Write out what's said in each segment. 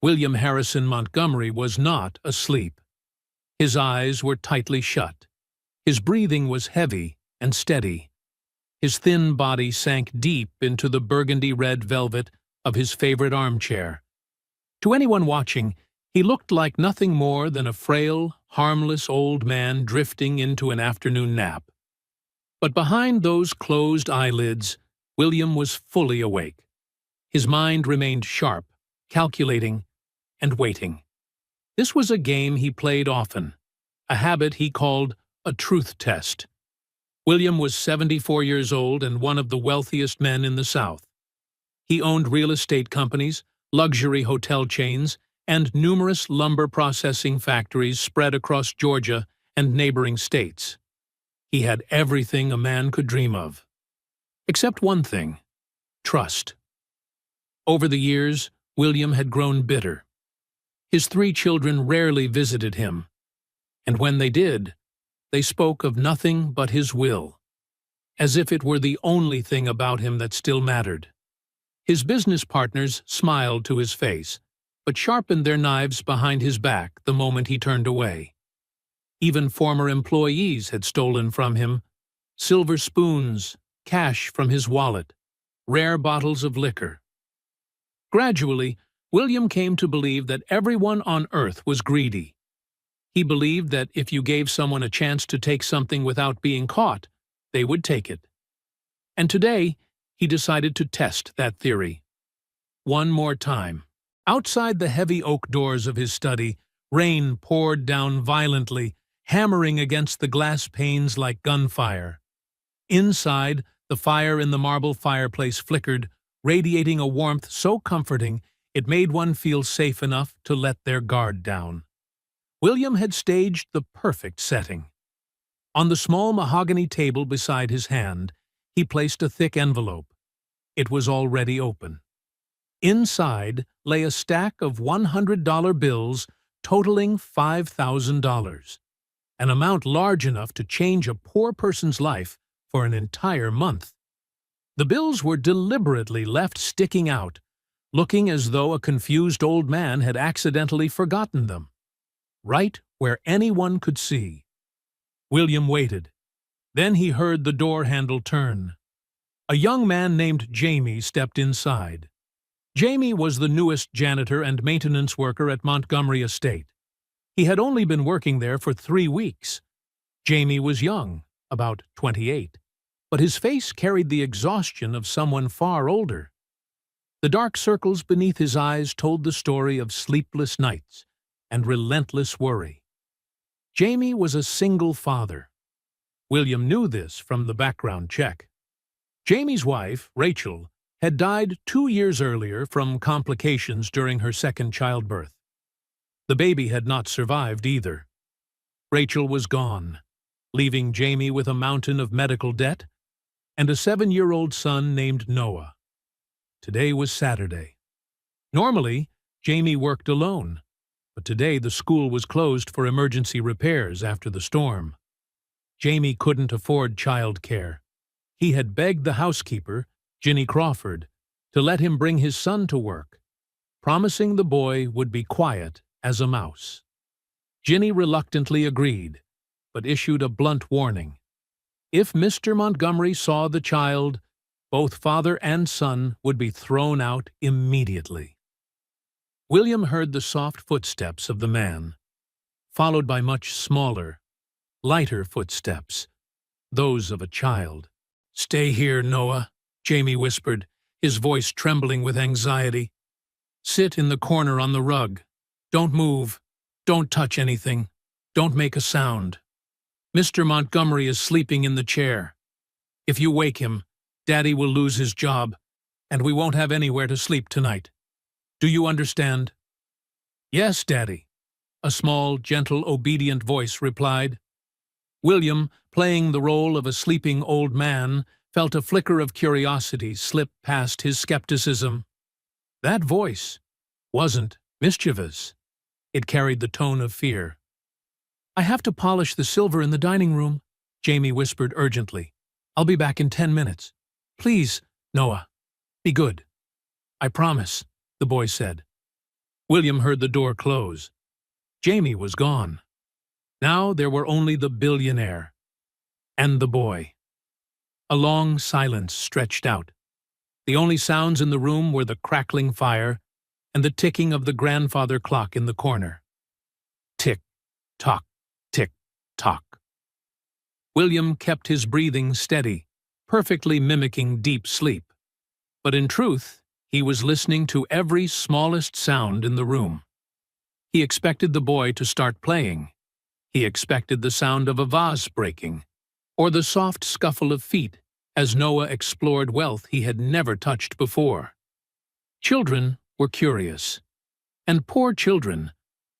William Harrison Montgomery was not asleep. His eyes were tightly shut. His breathing was heavy and steady. His thin body sank deep into the burgundy-red velvet of his favorite armchair. To anyone watching, he looked like nothing more than a frail, harmless old man drifting into an afternoon nap. But behind those closed eyelids, William was fully awake. His mind remained sharp, calculating, and waiting. This was a game he played often, a habit he called a truth test. William was 74 years old and one of the wealthiest men in the South. He owned real estate companies, luxury hotel chains, and numerous lumber processing factories spread across Georgia and neighboring states. He had everything a man could dream of. Except one thing: trust. Over the years, William had grown bitter. His 3 children rarely visited him, and when they did, they spoke of nothing but his will, as if it were the only thing about him that still mattered. His business partners smiled to his face, but sharpened their knives behind his back the moment he turned away. Even former employees had stolen from him: silver spoons, cash from his wallet, rare bottles of liquor. Gradually, William came to believe that everyone on earth was greedy. He believed that if you gave someone a chance to take something without being caught, they would take it. And today, he decided to test that theory. One more time. Outside the heavy oak doors of his study, rain poured down violently, hammering against the glass panes like gunfire. Inside, the fire in the marble fireplace flickered, radiating a warmth so comforting it made one feel safe enough to let their guard down. William had staged the perfect setting. On the small mahogany table beside his hand, he placed a thick envelope. It was already open. Inside lay a stack of $100 bills totaling $5,000, an amount large enough to change a poor person's life for an entire month. The bills were deliberately left sticking out, looking as though a confused old man had accidentally forgotten them, right where anyone could see. William waited. Then he heard the door handle turn. A young man named Jamie stepped inside. Jamie was the newest janitor and maintenance worker at Montgomery Estate. He had only been working there for 3 weeks. Jamie was young, about 28, but his face carried the exhaustion of someone far older. The dark circles beneath his eyes told the story of sleepless nights and relentless worry. Jamie was a single father. William knew this from the background check. Jamie's wife, Rachel, had died 2 years earlier from complications during her second childbirth. The baby had not survived either. Rachel was gone, leaving Jamie with a mountain of medical debt and a 7-year-old son named Noah. Today was Saturday. Normally, Jamie worked alone, but today the school was closed for emergency repairs after the storm. Jamie couldn't afford childcare. He had begged the housekeeper, Ginny Crawford, to let him bring his son to work, promising the boy would be quiet as a mouse. Ginny reluctantly agreed, but issued a blunt warning. If Mr. Montgomery saw the child, both father and son would be thrown out immediately. William heard the soft footsteps of the man, followed by much smaller, lighter footsteps, those of a child. "Stay here, Noah," Jamie whispered, his voice trembling with anxiety. "Sit in the corner on the rug. Don't move. Don't touch anything. Don't make a sound. Mr. Montgomery is sleeping in the chair. If you wake him, Daddy will lose his job, and we won't have anywhere to sleep tonight. Do you understand?" "Yes, Daddy," a small, gentle, obedient voice replied. William, playing the role of a sleeping old man, felt a flicker of curiosity slip past his skepticism. That voice wasn't mischievous. It carried the tone of fear. "I have to polish the silver in the dining room," Jamie whispered urgently. "I'll be back in 10 minutes. Please, Noah, be good." "I promise," the boy said. William heard the door close. Jamie was gone. Now there were only the billionaire and the boy. A long silence stretched out. The only sounds in the room were the crackling fire and the ticking of the grandfather clock in the corner. Tick, tock, tick, tock. William kept his breathing steady, perfectly mimicking deep sleep. But in truth, he was listening to every smallest sound in the room. He expected the boy to start playing. He expected the sound of a vase breaking, or the soft scuffle of feet as Noah explored wealth he had never touched before. Children were curious. And poor children,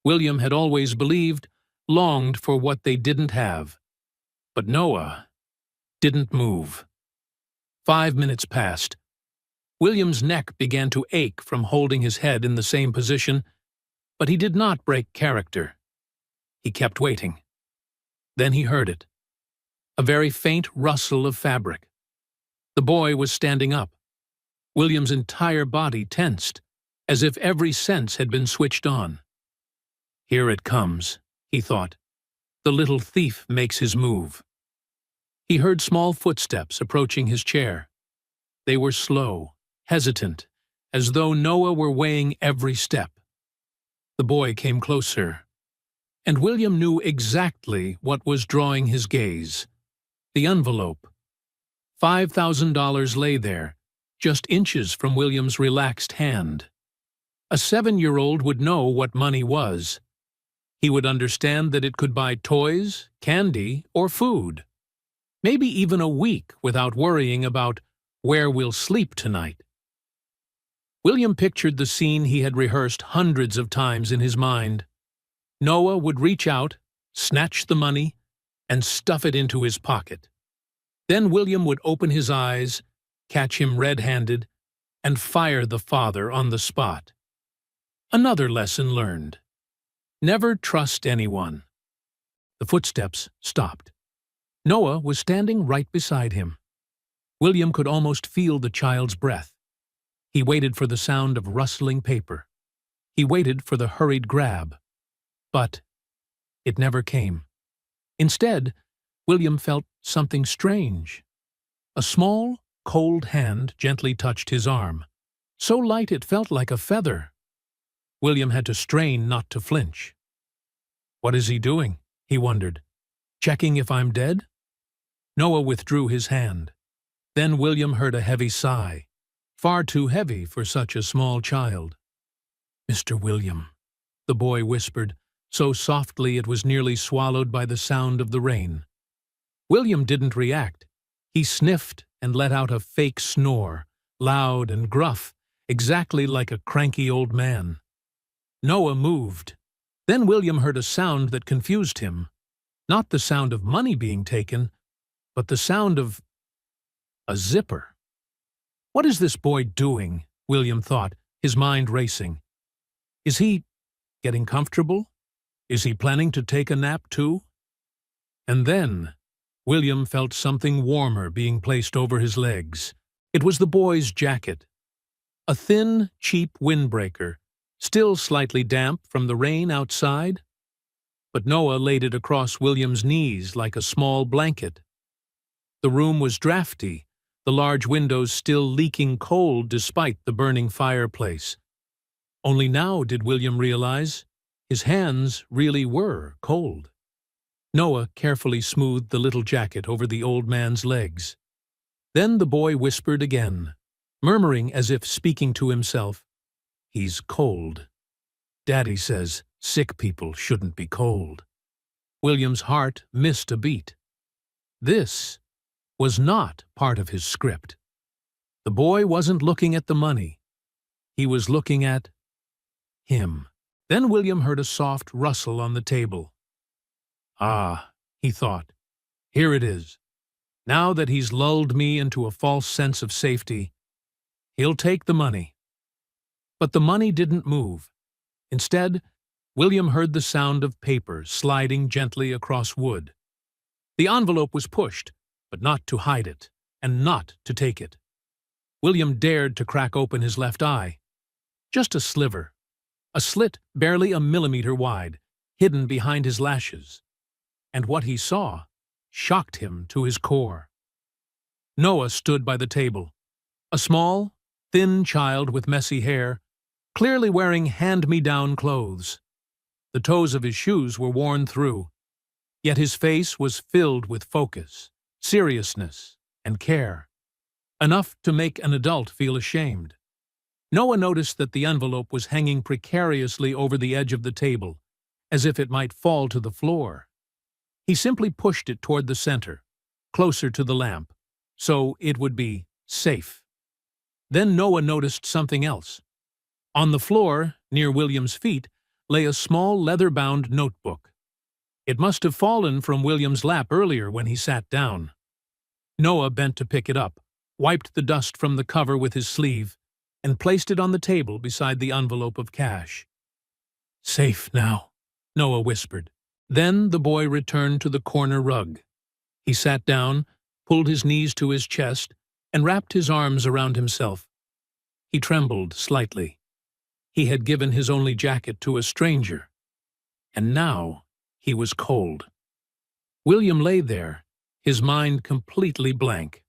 William had always believed, longed for what they didn't have. But Noah didn't move. 5 minutes passed. William's neck began to ache from holding his head in the same position, but he did not break character. He kept waiting. Then he heard it. A very faint rustle of fabric. The boy was standing up. William's entire body tensed, as if every sense had been switched on. Here it comes, he thought. The little thief makes his move. He heard small footsteps approaching his chair. They were slow, hesitant, as though Noah were weighing every step. The boy came closer, and William knew exactly what was drawing his gaze. The envelope. $5,000 lay there, just inches from William's relaxed hand. A 7-year-old would know what money was. He would understand that it could buy toys, candy, or food. Maybe even a week without worrying about where we'll sleep tonight. William pictured the scene he had rehearsed hundreds of times in his mind. Noah would reach out, snatch the money, and stuff it into his pocket. Then William would open his eyes, catch him red-handed, and fire the father on the spot. Another lesson learned. Never trust anyone. The footsteps stopped. Noah was standing right beside him. William could almost feel the child's breath. He waited for the sound of rustling paper. He waited for the hurried grab. But it never came. Instead, William felt something strange. A small, cold hand gently touched his arm, so light it felt like a feather. William had to strain not to flinch. What is he doing? He wondered. Checking if I'm dead? Noah withdrew his hand. Then William heard a heavy sigh, far too heavy for such a small child. Mr. William, the boy whispered, so softly it was nearly swallowed by the sound of the rain. William didn't react. He sniffed and let out a fake snore, loud and gruff, exactly like a cranky old man. Noah moved. Then William heard a sound that confused him. Not the sound of money being taken, but the sound of a zipper. What is this boy doing? William thought, his mind racing. Is he getting comfortable? Is he planning to take a nap too? And then William felt something warmer being placed over his legs. It was the boy's jacket. A thin, cheap windbreaker, still slightly damp from the rain outside. But Noah laid it across William's knees like a small blanket. The room was drafty, the large windows still leaking cold despite the burning fireplace. Only now did William realize his hands really were cold. Noah carefully smoothed the little jacket over the old man's legs. Then the boy whispered again, murmuring as if speaking to himself, "He's cold. Daddy says sick people shouldn't be cold." William's heart missed a beat. This was not part of his script. The boy wasn't looking at the money. He was looking at him. Then William heard a soft rustle on the table. Ah, he thought, here it is. Now that he's lulled me into a false sense of safety, he'll take the money. But the money didn't move. Instead, William heard the sound of paper sliding gently across wood. The envelope was pushed, but not to hide it, and not to take it. William dared to crack open his left eye. Just a sliver. a slit barely a millimeter wide, hidden behind his lashes. And what he saw shocked him to his core. Noah stood by the table, a small, thin child with messy hair, clearly wearing hand-me-down clothes. The toes of his shoes were worn through, yet his face was filled with focus, seriousness, and care, enough to make an adult feel ashamed. Noah noticed that the envelope was hanging precariously over the edge of the table, as if it might fall to the floor. He simply pushed it toward the center, closer to the lamp, so it would be safe. Then Noah noticed something else. On the floor, near William's feet, lay a small leather-bound notebook. It must have fallen from William's lap earlier when he sat down. Noah bent to pick it up, wiped the dust from the cover with his sleeve, and placed it on the table beside the envelope of cash. "Safe now," Noah whispered. Then the boy returned to the corner rug. He sat down, pulled his knees to his chest, and wrapped his arms around himself. He trembled slightly. He had given his only jacket to a stranger, and now he was cold. William lay there, his mind completely blank.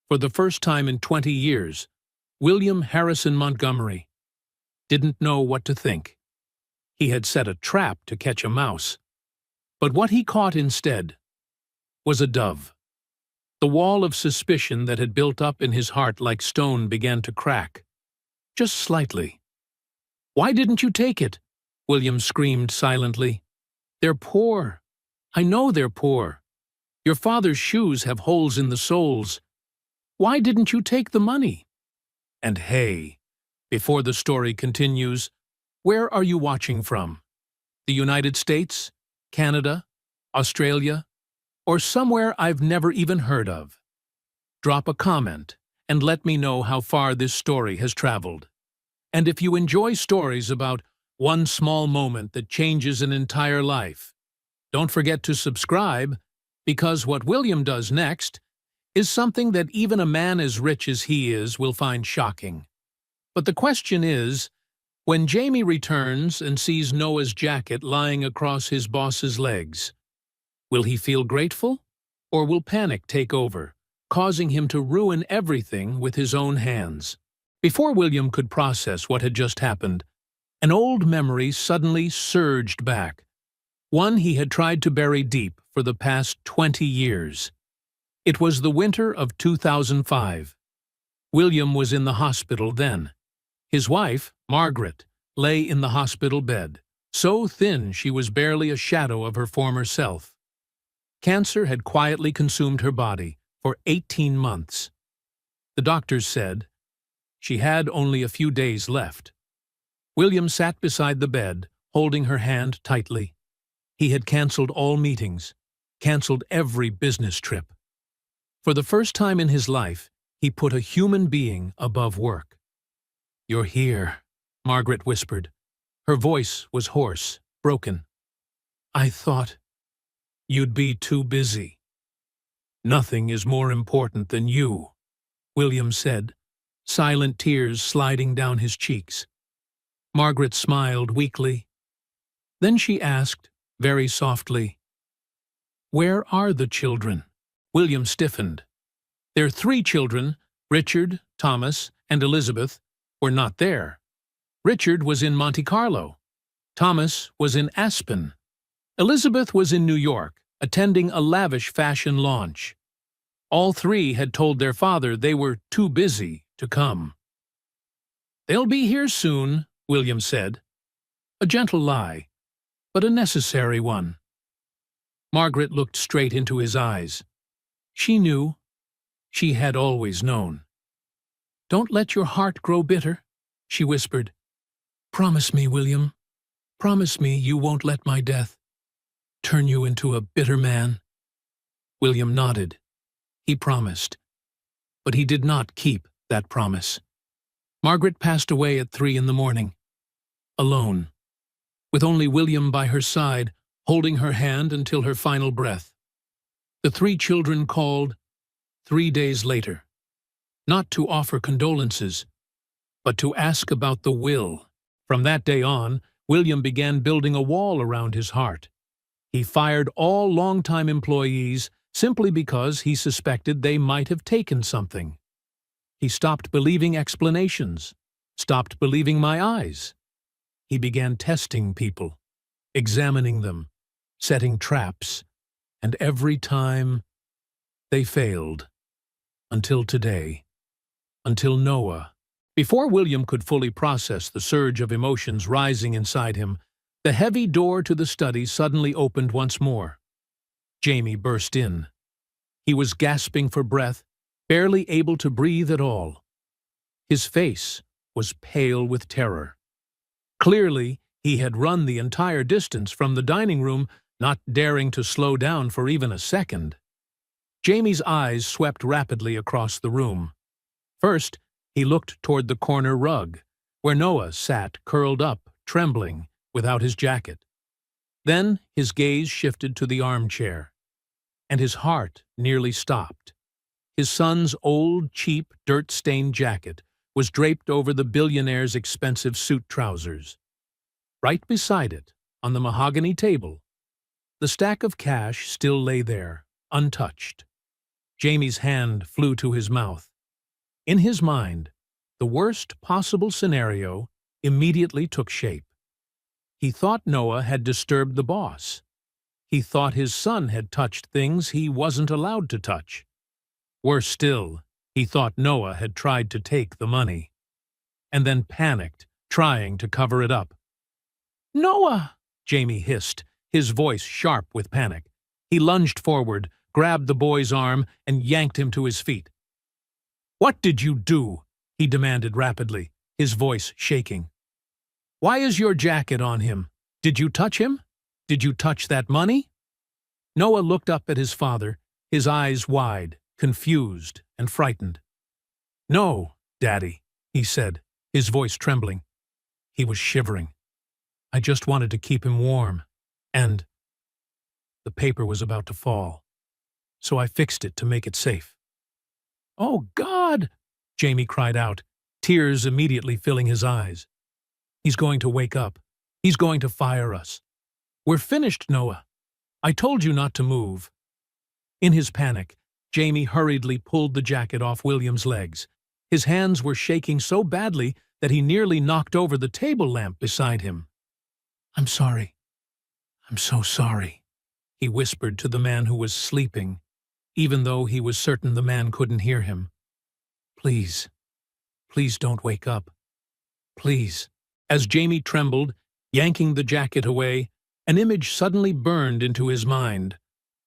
For the first time in 20 years, William Harrison Montgomery didn't know what to think. He had set a trap to catch a mouse, but what he caught instead was a dove. The wall of suspicion that had built up in his heart like stone began to crack, just slightly. "Why didn't you take it?" William screamed silently. "They're poor. I know they're poor. Your father's shoes have holes in the soles. Why didn't you take the money?" And hey, before the story continues, where are you watching from? The United States? Canada? Australia? Or somewhere I've never even heard of? Drop a comment and let me know how far this story has traveled. And if you enjoy stories about one small moment that changes an entire life, don't forget to subscribe, because what William does next is something that even a man as rich as he is will find shocking. But the question is, when Jamie returns and sees Noah's jacket lying across his boss's legs, will he feel grateful, or will panic take over, causing him to ruin everything with his own hands? Before William could process what had just happened, an old memory suddenly surged back, one he had tried to bury deep for the past 20 years. It was the winter of 2005. William was in the hospital then. His wife, Margaret, lay in the hospital bed, so thin she was barely a shadow of her former self. Cancer had quietly consumed her body for 18 months. The doctors said she had only a few days left. William sat beside the bed, holding her hand tightly. He had canceled all meetings, canceled every business trip. For the first time in his life, he put a human being above work. "You're here," Margaret whispered. Her voice was hoarse, broken. "I thought you'd be too busy." "Nothing is more important than you," William said, silent tears sliding down his cheeks. Margaret smiled weakly. Then she asked, very softly, "Where are the children?" William stiffened. Their 3 children, Richard, Thomas, and Elizabeth, were not there. Richard was in Monte Carlo. Thomas was in Aspen. Elizabeth was in New York, attending a lavish fashion launch. All 3 had told their father they were too busy to come. "They'll be here soon," William said. A gentle lie, but a necessary one. Margaret looked straight into his eyes. She knew. She had always known. "Don't let your heart grow bitter," she whispered. "Promise me, William. Promise me you won't let my death turn you into a bitter man." William nodded. He promised. But he did not keep that promise. Margaret passed away at 3 in the morning, alone, with only William by her side, holding her hand until her final breath. The 3 children called 3 days later, not to offer condolences, but to ask about the will From that day on, William began building a wall around his heart. He fired all longtime employees simply because he suspected they might have taken something. He stopped believing explanations, stopped believing my eyes. He began testing people, examining them, setting traps, and every time they failed. Until today. Until Noah. Before William could fully process the surge of emotions rising inside him, the heavy door to the study suddenly opened once more. Jamie burst in. He was gasping for breath, barely able to breathe at all. His face was pale with terror. Clearly, he had run the entire distance from the dining room, not daring to slow down for even a second. Jamie's eyes swept rapidly across the room. First, he looked toward the corner rug, where Noah sat curled up, trembling, without his jacket. Then his gaze shifted to the armchair, and his heart nearly stopped. His son's old, cheap, dirt-stained jacket was draped over the billionaire's expensive suit trousers. Right beside it, on the mahogany table, the stack of cash still lay there, untouched. Jamie's hand flew to his mouth. In his mind, the worst possible scenario immediately took shape. He thought Noah had disturbed the boss. He thought his son had touched things he wasn't allowed to touch. Worse still, he thought Noah had tried to take the money, and then panicked, trying to cover it up. "Noah!" Jamie hissed, his voice sharp with panic. He lunged forward, grabbed the boy's arm, and yanked him to his feet. "What did you do?" he demanded rapidly, his voice shaking. "Why is your jacket on him? Did you touch him? Did you touch that money?" Noah looked up at his father, his eyes wide, confused and frightened. "No, Daddy," he said, his voice trembling. He was shivering. "I just wanted to keep him warm, and the paper was about to fall, so I fixed it to make it safe." "Oh, God!" Jamie cried out, tears immediately filling his eyes. "He's going to wake up. He's going to fire us. We're finished, Noah. I told you not to move." In his panic, Jamie hurriedly pulled the jacket off William's legs. His hands were shaking so badly that he nearly knocked over the table lamp beside him. "I'm sorry. I'm so sorry," he whispered to the man who was sleeping, even though he was certain the man couldn't hear him. "Please, please don't wake up. Please." As Jamie trembled, yanking the jacket away, an image suddenly burned into his mind,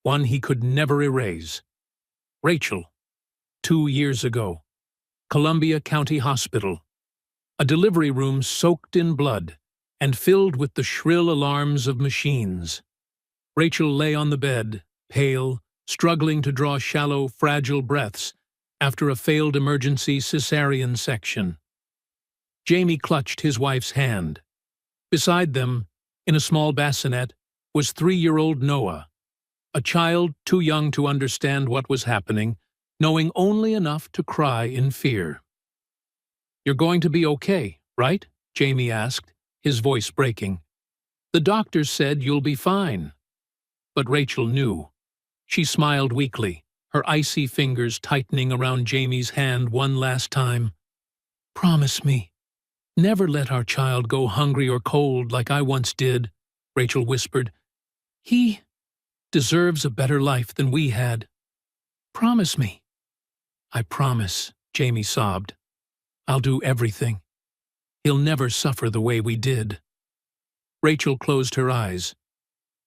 one he could never erase. Rachel, 2 years ago, Columbia County Hospital, a delivery room soaked in blood and filled with the shrill alarms of machines. Rachel lay on the bed, pale, struggling to draw shallow, fragile breaths after a failed emergency cesarean section. Jamie clutched his wife's hand. Beside them, in a small bassinet, was 3-year-old Noah, a child too young to understand what was happening, knowing only enough to cry in fear. "You're going to be okay, right?" Jamie asked, his voice breaking. "The doctors said you'll be fine." But Rachel knew. She smiled weakly, her icy fingers tightening around Jamie's hand one last time. "Promise me. Never let our child go hungry or cold like I once did," Rachel whispered. "He deserves a better life than we had. Promise me." "I promise," Jamie sobbed. "I'll do everything. He'll never suffer the way we did." Rachel closed her eyes.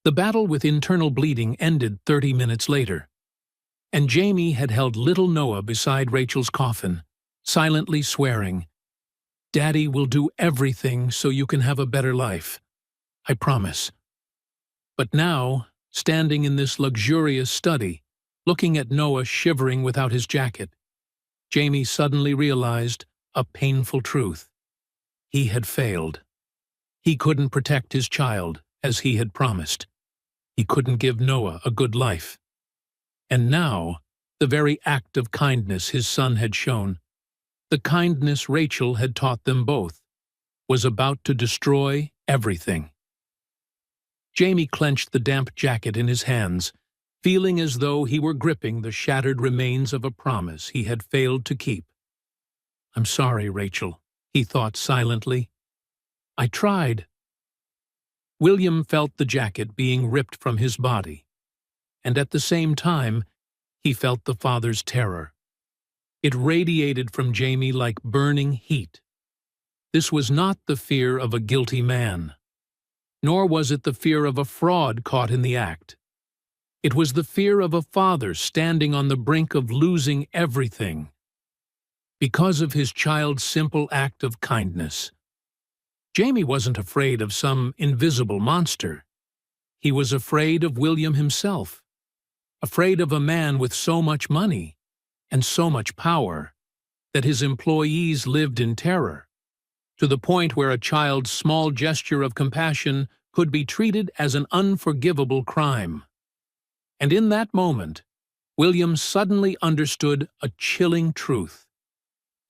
The battle with internal bleeding ended 30 minutes later, and Jamie had held little Noah beside Rachel's coffin, silently swearing, "Daddy will do everything so you can have a better life. I promise." But now, standing in this luxurious study, looking at Noah shivering without his jacket, Jamie suddenly realized a painful truth. He had failed. He couldn't protect his child as he had promised. He couldn't give Noah a good life. And now, the very act of kindness his son had shown, the kindness Rachel had taught them both, was about to destroy everything. Jamie clenched the damp jacket in his hands, feeling as though he were gripping the shattered remains of a promise he had failed to keep. "I'm sorry, Rachel," he thought silently. "I tried." William felt the jacket being ripped from his body, and at the same time, he felt the father's terror. It radiated from Jamie like burning heat. This was not the fear of a guilty man, nor was it the fear of a fraud caught in the act. It was the fear of a father standing on the brink of losing everything because of his child's simple act of kindness. Jamie wasn't afraid of some invisible monster. He was afraid of William himself, afraid of a man with so much money and so much power that his employees lived in terror, to the point where a child's small gesture of compassion could be treated as an unforgivable crime. And in that moment, William suddenly understood a chilling truth.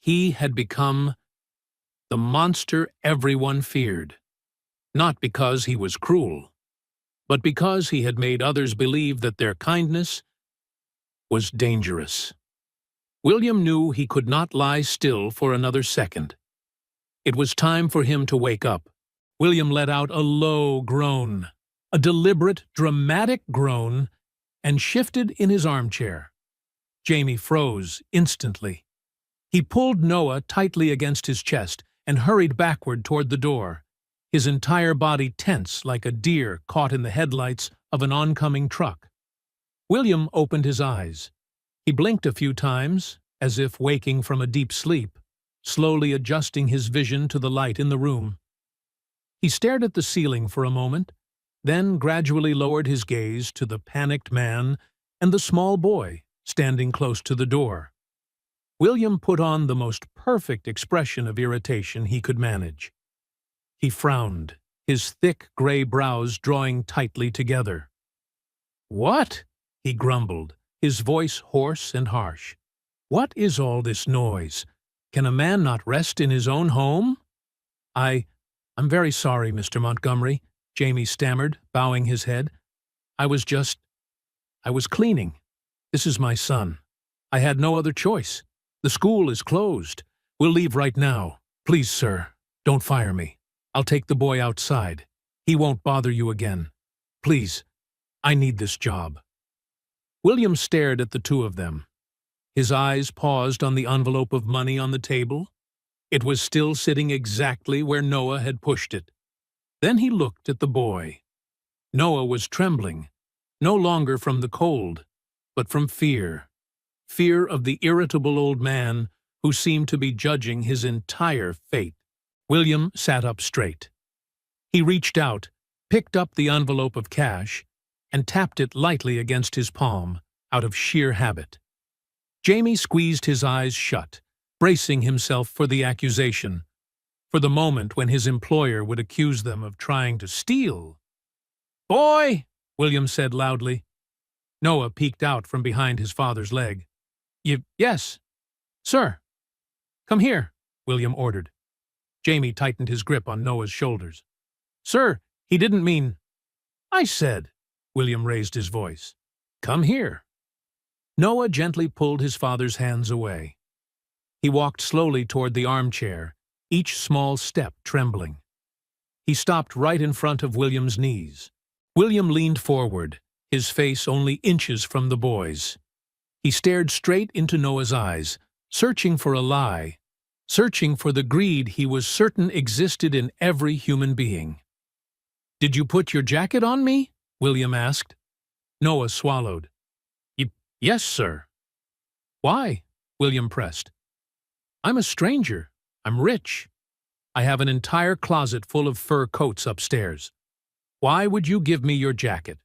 He had become the monster everyone feared, not because he was cruel, but because he had made others believe that their kindness was dangerous. William knew he could not lie still for another second. It was time for him to wake up. William let out a low groan, a deliberate, dramatic groan, and shifted in his armchair. Jamie froze instantly. He pulled Noah tightly against his chest and hurried backward toward the door, his entire body tense like a deer caught in the headlights of an oncoming truck. William opened his eyes. He blinked a few times, as if waking from a deep sleep, slowly adjusting his vision to the light in the room. He stared at the ceiling for a moment, then gradually lowered his gaze to the panicked man and the small boy standing close to the door. William put on the most perfect expression of irritation he could manage. He frowned, his thick gray brows drawing tightly together. "What?" he grumbled, his voice hoarse and harsh. "What is all this noise? Can a man not rest in his own home?" I'm very sorry, Mr. Montgomery," Jamie stammered, bowing his head. I was cleaning. This is my son. I had no other choice. The school is closed. We'll leave right now. Please, sir, don't fire me. I'll take the boy outside. He won't bother you again. Please, I need this job." William stared at the two of them. His eyes paused on the envelope of money on the table. It was still sitting exactly where Noah had pushed it. Then he looked at the boy. Noah was trembling, no longer from the cold, but from fear. Fear of the irritable old man who seemed to be judging his entire fate. William sat up straight. He reached out, picked up the envelope of cash, and tapped it lightly against his palm, out of sheer habit. Jamie squeezed his eyes shut, bracing himself for the accusation, for the moment when his employer would accuse them of trying to steal. "Boy!" William said loudly. Noah peeked out from behind his father's leg. Yes, sir." "Come here," William ordered. Jamie tightened his grip on Noah's shoulders. "Sir, he didn't mean—" "I said," William raised his voice. "Come here." Noah gently pulled his father's hands away. He walked slowly toward the armchair, each small step trembling. He stopped right in front of William's knees. William leaned forward, his face only inches from the boy's. He stared straight into Noah's eyes, searching for a lie, searching for the greed he was certain existed in every human being. "Did you put your jacket on me?" William asked. Noah swallowed. Yes, sir." "Why?" William pressed. "I'm a stranger. I'm rich. I have an entire closet full of fur coats upstairs. Why would you give me your jacket?"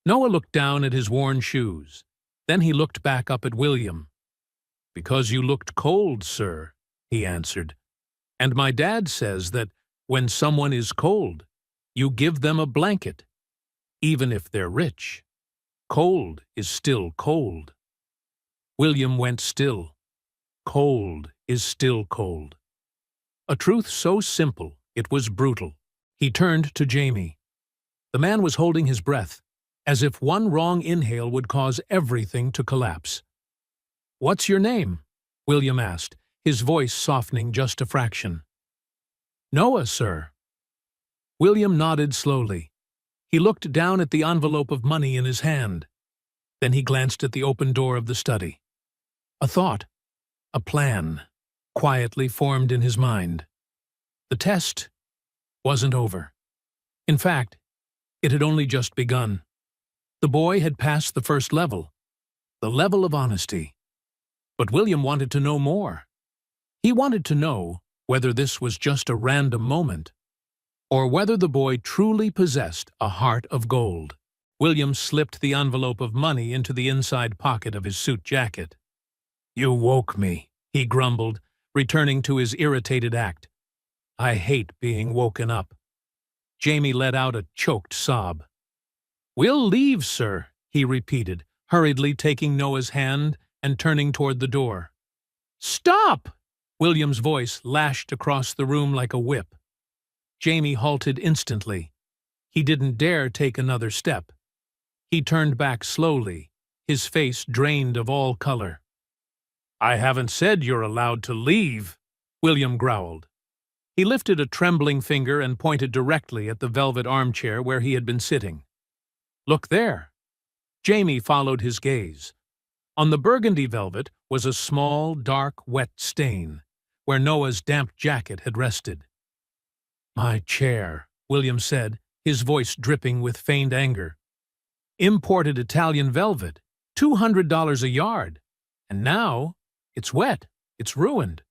Noah looked down at his worn shoes. Then he looked back up at William. "Because you looked cold, sir," he answered. "And my dad says that when someone is cold, you give them a blanket, even if they're rich. Cold is still cold." William went still. Cold is still cold. A truth so simple, it was brutal. He turned to Jamie. The man was holding his breath, as if one wrong inhale would cause everything to collapse. "What's your name?" William asked, his voice softening just a fraction. "Noah, sir." William nodded slowly. He looked down at the envelope of money in his hand. Then he glanced at the open door of the study. A thought, a plan, quietly formed in his mind. The test wasn't over. In fact, it had only just begun. The boy had passed the first level, the level of honesty. But William wanted to know more. He wanted to know whether this was just a random moment, or whether the boy truly possessed a heart of gold. William slipped the envelope of money into the inside pocket of his suit jacket. "You woke me," he grumbled, returning to his irritated act. "I hate being woken up." Jamie let out a choked sob. "We'll leave, sir," he repeated, hurriedly taking Noah's hand and turning toward the door. "Stop!" William's voice lashed across the room like a whip. Jamie halted instantly. He didn't dare take another step. He turned back slowly, his face drained of all color. "I haven't said you're allowed to leave," William growled. He lifted a trembling finger and pointed directly at the velvet armchair where he had been sitting. "Look there." Jamie followed his gaze. On the burgundy velvet was a small, dark, wet stain, where Noah's damp jacket had rested. "My chair," William said, his voice dripping with feigned anger. "Imported Italian velvet, $200 a yard. And now, it's wet, it's ruined."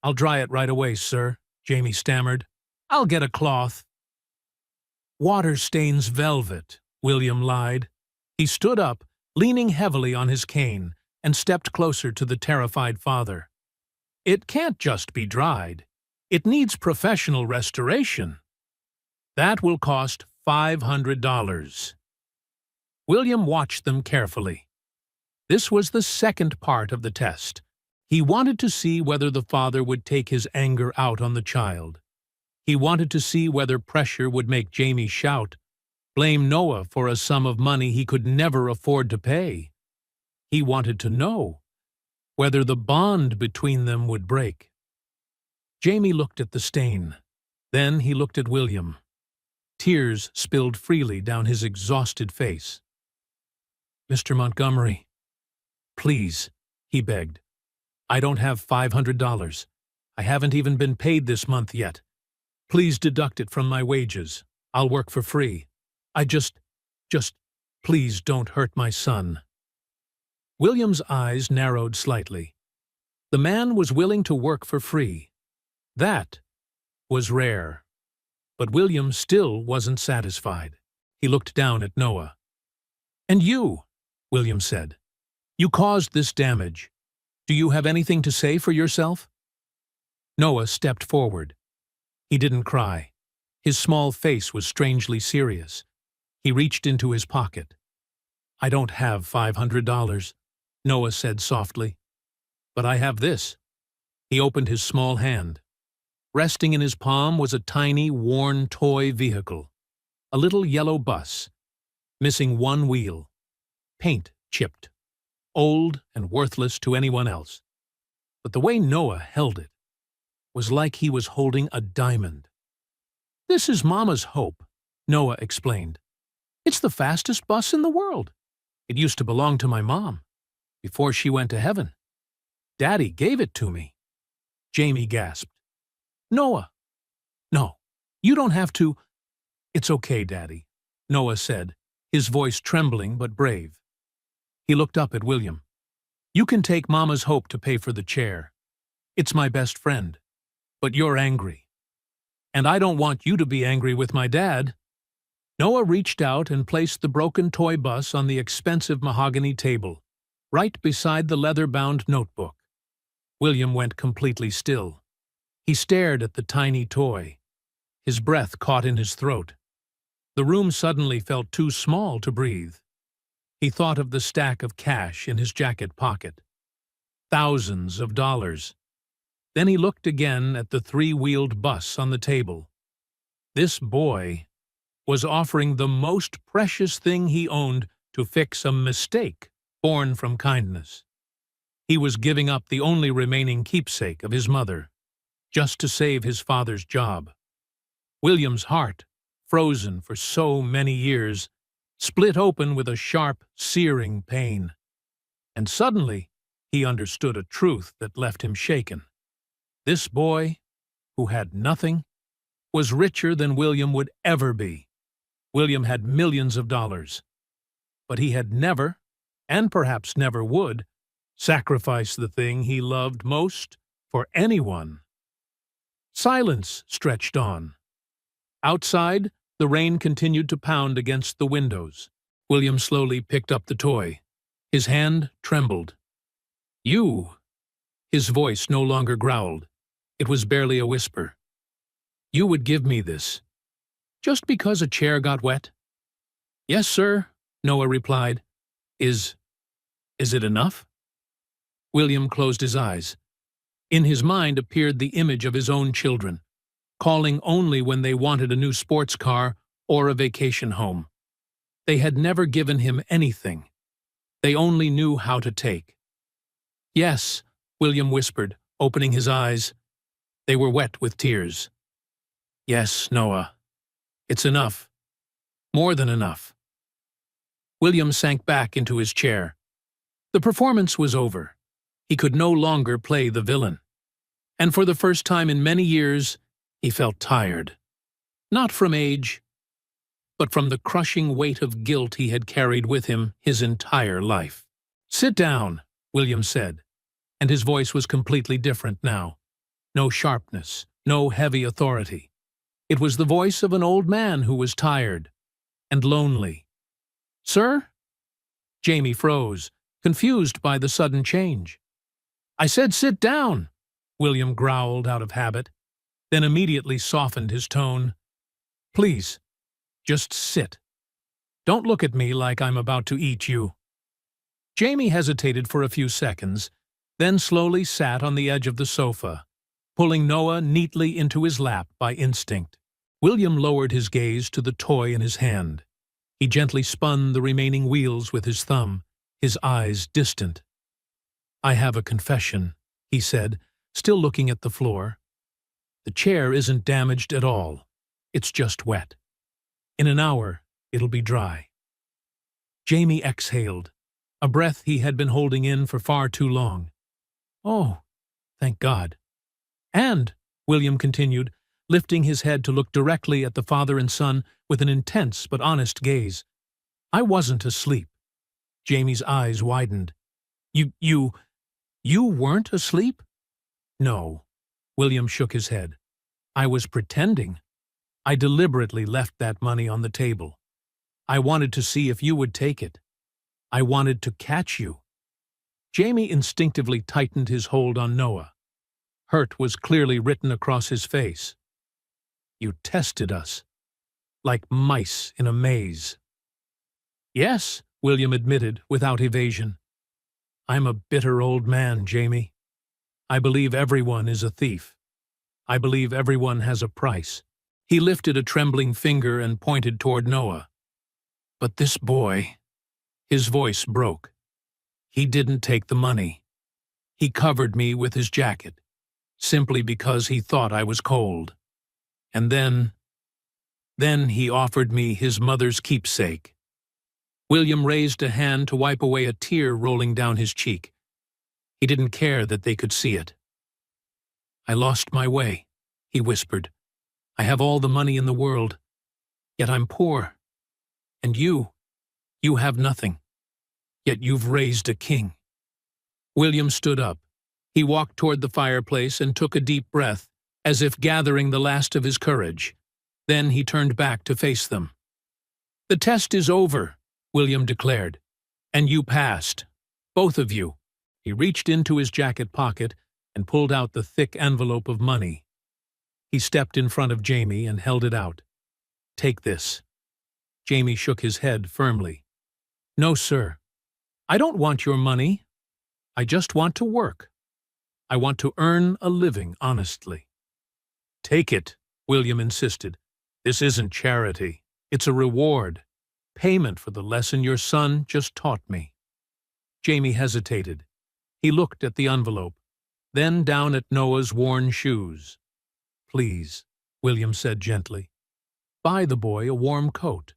I'll dry it right away, sir," Jamie stammered. "I'll get a cloth." "Water stains velvet," William lied. He stood up, leaning heavily on his cane, and stepped closer to the terrified father. "It can't just be dried. It needs professional restoration. That will cost $500. William watched them carefully. This was the second part of the test. He wanted to see whether the father would take his anger out on the child. He wanted to see whether pressure would make Jamie shout, blame Noah for a sum of money he could never afford to pay. He wanted to know whether the bond between them would break. Jamie looked at the stain. Then he looked at William. Tears spilled freely down his exhausted face. "Mr. Montgomery, please," he begged. "I don't have $500. I haven't even been paid this month yet. Please deduct it from my wages. I'll work for free. I just, please don't hurt my son." William's eyes narrowed slightly. The man was willing to work for free. That was rare. But William still wasn't satisfied. He looked down at Noah. "And you," William said. "You caused this damage. Do you have anything to say for yourself?" Noah stepped forward. He didn't cry. His small face was strangely serious. He reached into his pocket. "I don't have $500, Noah said softly. "But I have this." He opened his small hand. Resting in his palm was a tiny, worn toy vehicle. A little yellow bus, missing one wheel. Paint chipped. Old and worthless to anyone else. But the way Noah held it was like he was holding a diamond. "This is Mama's Hope," Noah explained. "It's the fastest bus in the world. It used to belong to my mom, before she went to heaven. Daddy gave it to me." Jamie gasped. "Noah, no, you don't have to." "It's okay, Daddy," Noah said, his voice trembling but brave. He looked up at William. "You can take Mama's Hope to pay for the chair. It's my best friend. But you're angry. And I don't want you to be angry with my dad." Noah reached out and placed the broken toy bus on the expensive mahogany table, right beside the leather-bound notebook. William went completely still. He stared at the tiny toy. His breath caught in his throat. The room suddenly felt too small to breathe. He thought of the stack of cash in his jacket pocket. Thousands of dollars. Then he looked again at the three-wheeled bus on the table. This boy was offering the most precious thing he owned to fix a mistake born from kindness. He was giving up the only remaining keepsake of his mother, just to save his father's job. William's heart, frozen for so many years, split open with a sharp, searing pain. And suddenly, he understood a truth that left him shaken. This boy, who had nothing, was richer than William would ever be. William had millions of dollars, but he had never, and perhaps never would, sacrifice the thing he loved most for anyone. Silence stretched on. Outside, the rain continued to pound against the windows. William slowly picked up the toy. His hand trembled. "You!" His voice no longer growled. It was barely a whisper. "You would give me this, just because a chair got wet?" "Yes, sir," Noah replied. Is it enough?" William closed his eyes. In his mind appeared the image of his own children, calling only when they wanted a new sports car or a vacation home. They had never given him anything. They only knew how to take. "Yes," William whispered, opening his eyes. They were wet with tears. "Yes, Noah. It's enough. More than enough." William sank back into his chair. The performance was over. He could no longer play the villain. And for the first time in many years, he felt tired. Not from age, but from the crushing weight of guilt he had carried with him his entire life. "Sit down," William said, and his voice was completely different now. No sharpness, no heavy authority. It was the voice of an old man who was tired and lonely. "Sir?" Jamie froze, confused by the sudden change. "I said sit down," William growled out of habit, then immediately softened his tone. "Please, just sit. Don't look at me like I'm about to eat you." Jamie hesitated for a few seconds, then slowly sat on the edge of the sofa, pulling Noah neatly into his lap by instinct. William lowered his gaze to the toy in his hand. He gently spun the remaining wheels with his thumb, his eyes distant. "I have a confession," he said, still looking at the floor. "The chair isn't damaged at all. It's just wet. In an hour, it'll be dry." Jamie exhaled, a breath he had been holding in for far too long. "Oh, thank God." "And," William continued, lifting his head to look directly at the father and son with an intense but honest gaze, "I wasn't asleep." Jamie's eyes widened. You weren't asleep?" "No." William shook his head. "I was pretending. I deliberately left that money on the table. I wanted to see if you would take it. I wanted to catch you." Jamie instinctively tightened his hold on Noah. Hurt was clearly written across his face. "You tested us, like mice in a maze." "Yes," William admitted without evasion. "I'm a bitter old man, Jamie. I believe everyone is a thief. I believe everyone has a price." He lifted a trembling finger and pointed toward Noah. "But this boy," his voice broke. "He didn't take the money. He covered me with his jacket, simply because he thought I was cold. And then he offered me his mother's keepsake." William raised a hand to wipe away a tear rolling down his cheek. He didn't care that they could see it. "I lost my way," he whispered. "I have all the money in the world, yet I'm poor. And you have nothing, yet you've raised a king." William stood up. He walked toward the fireplace and took a deep breath, as if gathering the last of his courage. Then he turned back to face them. "The test is over," William declared. "And you passed. Both of you." He reached into his jacket pocket and pulled out the thick envelope of money. He stepped in front of Jamie and held it out. "Take this." Jamie shook his head firmly. "No, sir. I don't want your money. I just want to work." I want to earn a living honestly." "Take it," William insisted. "This isn't charity. It's a reward. Payment for the lesson your son just taught me." Jamie hesitated. He looked at the envelope, then down at Noah's worn shoes. "Please," William said gently, "buy the boy a warm coat,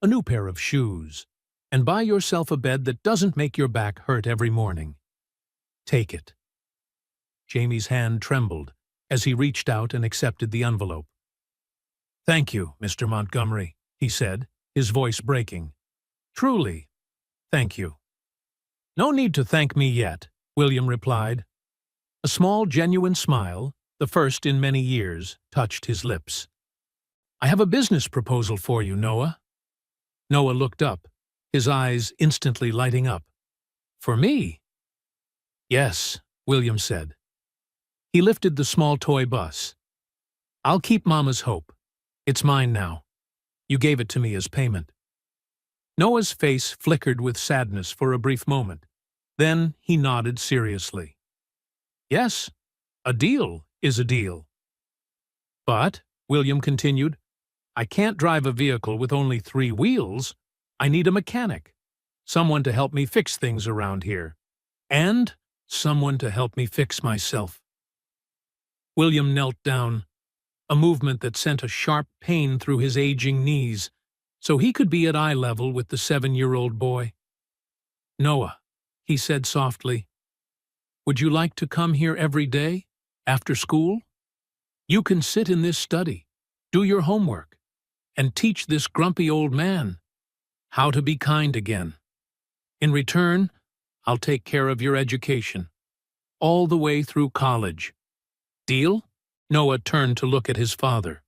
a new pair of shoes, and buy yourself a bed that doesn't make your back hurt every morning. Take it." Jamie's hand trembled as he reached out and accepted the envelope. "Thank you, Mr. Montgomery," he said, his voice breaking. "Truly, thank you." "No need to thank me yet," William replied. A small, genuine smile, the first in many years, touched his lips. "I have a business proposal for you, Noah." Noah looked up, his eyes instantly lighting up. "For me?" "Yes," William said. He lifted the small toy bus. "I'll keep Mama's hope. It's mine now. You gave it to me as payment." Noah's face flickered with sadness for a brief moment. Then he nodded seriously. "Yes, a deal is a deal." "But," William continued, "I can't drive a vehicle with only 3 wheels. I need a mechanic, someone to help me fix things around here, and someone to help me fix myself." William knelt down, a movement that sent a sharp pain through his aging knees, so he could be at eye level with the 7-year-old boy. "Noah," he said softly, "would you like to come here every day, after school? You can sit in this study, do your homework, and teach this grumpy old man how to be kind again. In return, I'll take care of your education, all the way through college. Deal?" Noah turned to look at his father.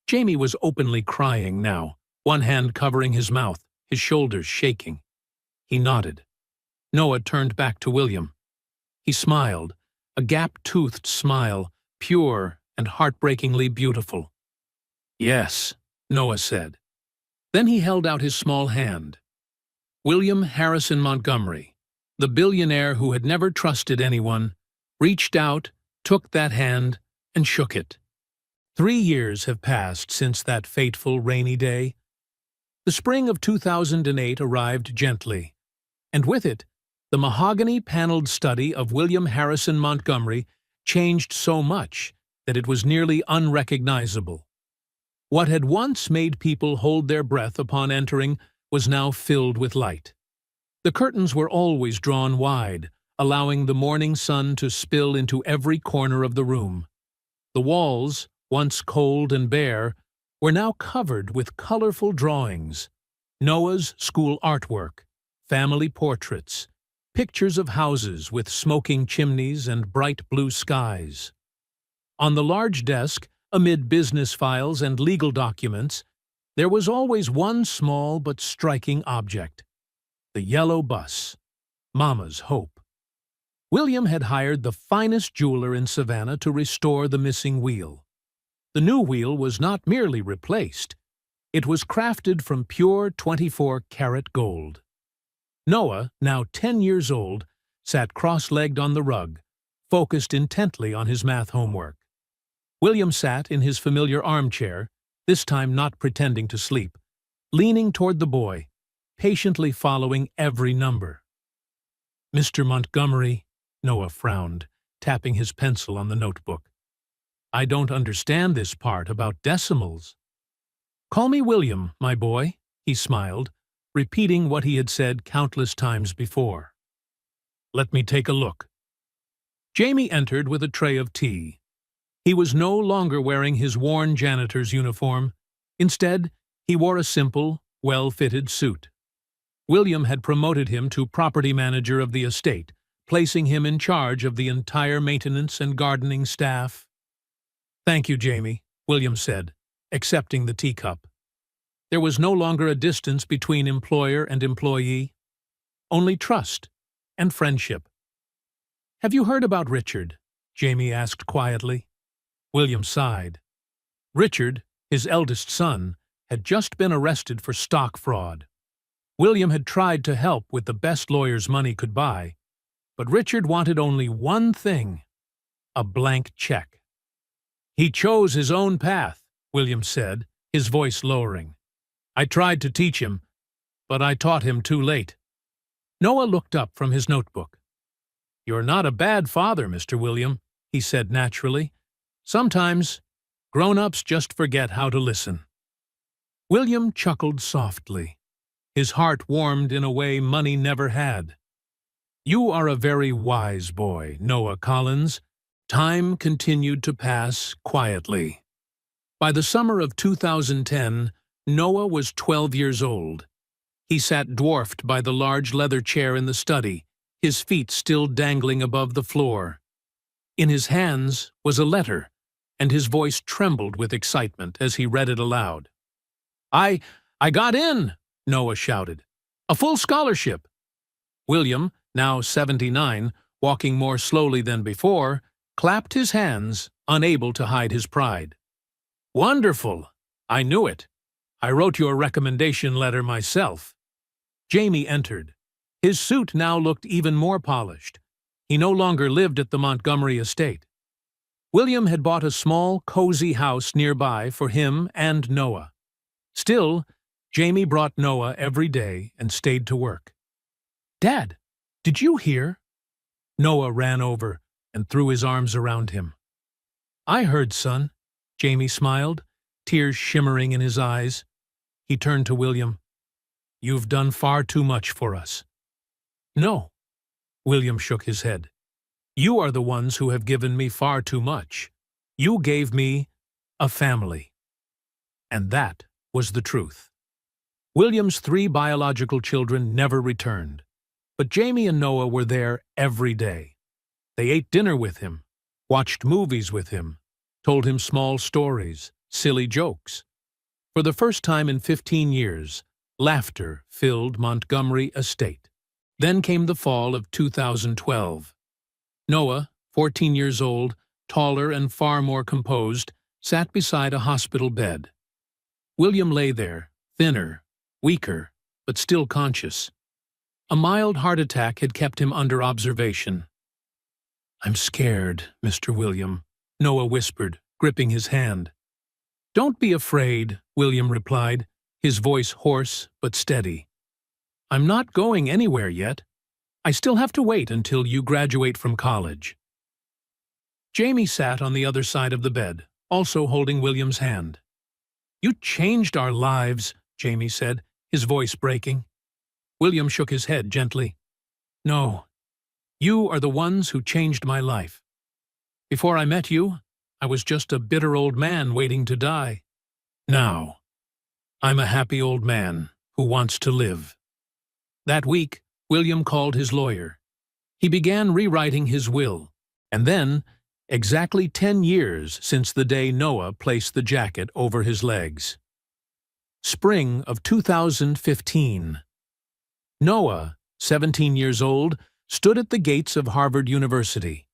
Jamie was openly crying now, one hand covering his mouth, his shoulders shaking. He nodded. Noah turned back to William. He smiled, a gap-toothed smile, pure and heartbreakingly beautiful. "Yes," Noah said. Then he held out his small hand. William Harrison Montgomery, the billionaire who had never trusted anyone, reached out, took that hand, and shook it. 3 years have passed since that fateful rainy day. The spring of 2008 arrived gently, and with it, the mahogany-paneled study of William Harrison Montgomery changed so much that it was nearly unrecognizable. What had once made people hold their breath upon entering was now filled with light. The curtains were always drawn wide, allowing the morning sun to spill into every corner of the room. The walls, once cold and bare, were now covered with colorful drawings, Noah's school artwork, family portraits, pictures of houses with smoking chimneys and bright blue skies. On the large desk, amid business files and legal documents, there was always one small but striking object: the yellow bus, Mama's hope. William had hired the finest jeweler in Savannah to restore the missing wheel. The new wheel was not merely replaced, it was crafted from pure 24-karat gold. Noah, now 10 years old, sat cross-legged on the rug, focused intently on his math homework. William sat in his familiar armchair, this time not pretending to sleep, leaning toward the boy, patiently following every number. "Mr. Montgomery," Noah frowned, tapping his pencil on the notebook. "I don't understand this part about decimals." "Call me William, my boy," he smiled, repeating what he had said countless times before. "Let me take a look." Jamie entered with a tray of tea. He was no longer wearing his worn janitor's uniform. Instead, he wore a simple, well-fitted suit. William had promoted him to property manager of the estate, placing him in charge of the entire maintenance and gardening staff. "Thank you, Jamie," William said, accepting the teacup. There was no longer a distance between employer and employee, only trust and friendship. "Have you heard about Richard?" Jamie asked quietly. William sighed. Richard, his eldest son, had just been arrested for stock fraud. William had tried to help with the best lawyers money could buy, but Richard wanted only one thing: a blank check. "He chose his own path," William said, his voice lowering. "I tried to teach him, but I taught him too late." Noah looked up from his notebook. "You're not a bad father, Mr. William," he said naturally. "Sometimes grown-ups just forget how to listen." William chuckled softly. His heart warmed in a way money never had. "You are a very wise boy, Noah Collins." Time continued to pass quietly. By the summer of 2010, Noah was 12 years old. He sat dwarfed by the large leather chair in the study, his feet still dangling above the floor. In his hands was a letter, and his voice trembled with excitement as he read it aloud. I got in," Noah shouted. "A full scholarship." William, now 79, walking more slowly than before, clapped his hands, unable to hide his pride. "Wonderful! I knew it. I wrote your recommendation letter myself." Jamie entered. His suit now looked even more polished. He no longer lived at the Montgomery estate. William had bought a small, cozy house nearby for him and Noah. Still, Jamie brought Noah every day and stayed to work. "Dad, did you hear?" Noah ran over and threw his arms around him. "I heard, son," Jamie smiled, tears shimmering in his eyes. He turned to William. "You've done far too much for us." "No," William shook his head. "You are the ones who have given me far too much. You gave me a family." And that was the truth. William's 3 biological children never returned, but Jamie and Noah were there every day. They ate dinner with him, watched movies with him, told him small stories, silly jokes. For the first time in 15 years, laughter filled Montgomery Estate. Then came the fall of 2012. Noah, 14 years old, taller and far more composed, sat beside a hospital bed. William lay there, thinner, weaker, but still conscious. A mild heart attack had kept him under observation. "I'm scared, Mr. William," Noah whispered, gripping his hand. "Don't be afraid," William replied, his voice hoarse but steady. "I'm not going anywhere yet. I still have to wait until you graduate from college." Jamie sat on the other side of the bed, also holding William's hand. "You changed our lives," Jamie said, his voice breaking. William shook his head gently. "No, you are the ones who changed my life. Before I met you, I was just a bitter old man waiting to die. Now, I'm a happy old man who wants to live." That week, William called his lawyer. He began rewriting his will, and then, exactly 10 years since the day Noah placed the jacket over his legs. Spring of 2015. Noah, 17 years old, stood at the gates of Harvard University.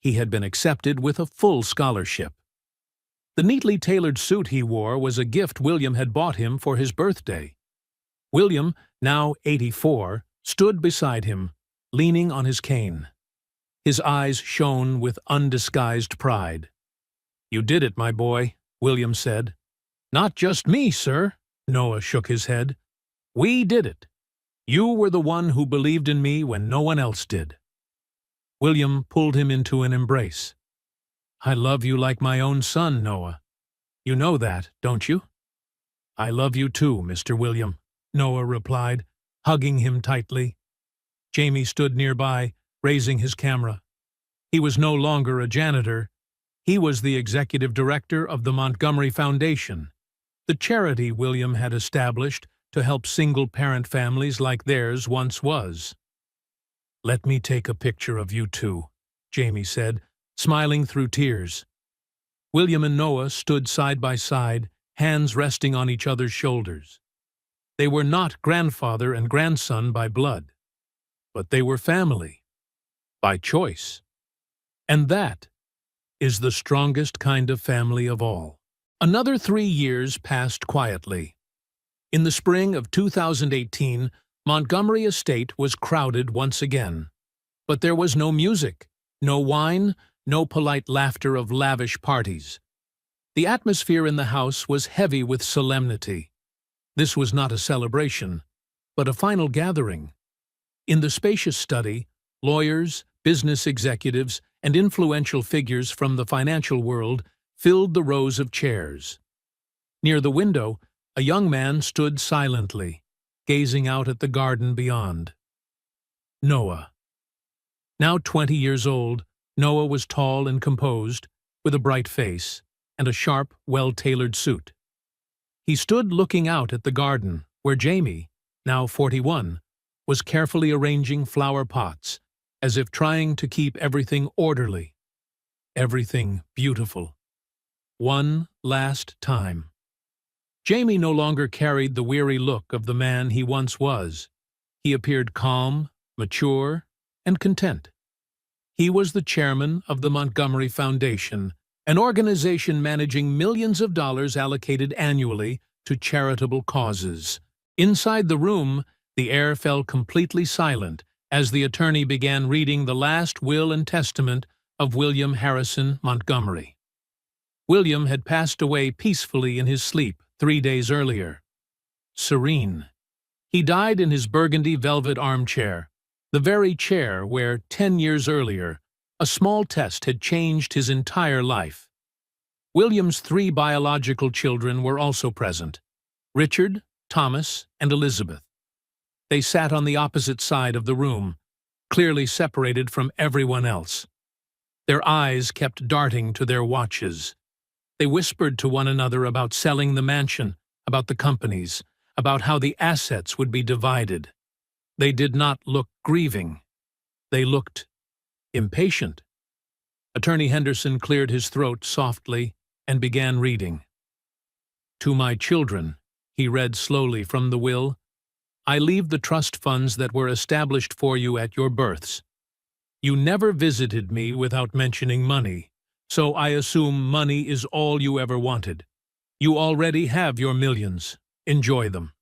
He had been accepted with a full scholarship. The neatly tailored suit he wore was a gift William had bought him for his birthday. William, now 84, stood beside him, leaning on his cane. His eyes shone with undisguised pride. "You did it, my boy," William said. "Not just me, sir," Noah shook his head. "We did it. You were the one who believed in me when no one else did." William pulled him into an embrace. "I love you like my own son, Noah. You know that, don't you?" "I love you too, Mr. William," Noah replied, hugging him tightly. Jamie stood nearby, raising his camera. He was no longer a janitor. He was the executive director of the Montgomery Foundation, the charity William had established to help single-parent families like theirs once was. "Let me take a picture of you two," Jamie said, smiling through tears. William and Noah stood side by side, hands resting on each other's shoulders. They were not grandfather and grandson by blood, but they were family, by choice. And that is the strongest kind of family of all. Another 3 years passed quietly. In the spring of 2018, Montgomery Estate was crowded once again. But there was no music, no wine, no polite laughter of lavish parties. The atmosphere in the house was heavy with solemnity. This was not a celebration, but a final gathering. In the spacious study, lawyers, business executives, and influential figures from the financial world filled the rows of chairs. Near the window, a young man stood silently, gazing out at the garden beyond. Noah. Now 20 years old, Noah was tall and composed, with a bright face and a sharp, well-tailored suit. He stood looking out at the garden, where Jamie, now 41, was carefully arranging flower pots, as if trying to keep everything orderly, everything beautiful. One last time. Jamie no longer carried the weary look of the man he once was. He appeared calm, mature, and content. He was the chairman of the Montgomery Foundation, an organization managing millions of dollars allocated annually to charitable causes. Inside the room, the air fell completely silent as the attorney began reading the last will and testament of William Harrison Montgomery. William had passed away peacefully in his sleep 3 days earlier. Serene. He died in his burgundy velvet armchair, the very chair where, 10 years earlier, a small test had changed his entire life. William's 3 biological children were also present: Richard, Thomas, and Elizabeth. They sat on the opposite side of the room, clearly separated from everyone else. Their eyes kept darting to their watches. They whispered to one another about selling the mansion, about the companies, about how the assets would be divided. They did not look grieving. They looked impatient. Attorney Henderson cleared his throat softly and began reading. "To my children," he read slowly from the will, "I leave the trust funds that were established for you at your births. You never visited me without mentioning money, so I assume money is all you ever wanted. You already have your millions. Enjoy them."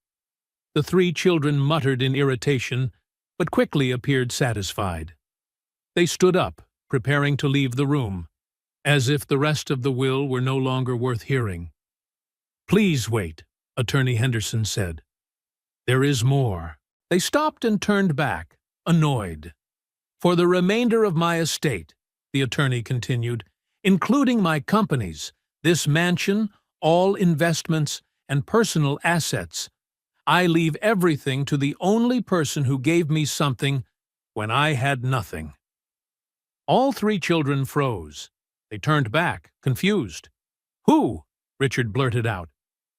The 3 children muttered in irritation, but quickly appeared satisfied. They stood up, preparing to leave the room, as if the rest of the will were no longer worth hearing. "Please wait," Attorney Henderson said. "There is more." They stopped and turned back, annoyed. "For the remainder of my estate," the attorney continued, "including my companies, this mansion, all investments, and personal assets, I leave everything to the only person who gave me something when I had nothing." All 3 children froze. They turned back, confused. "Who?" Richard blurted out.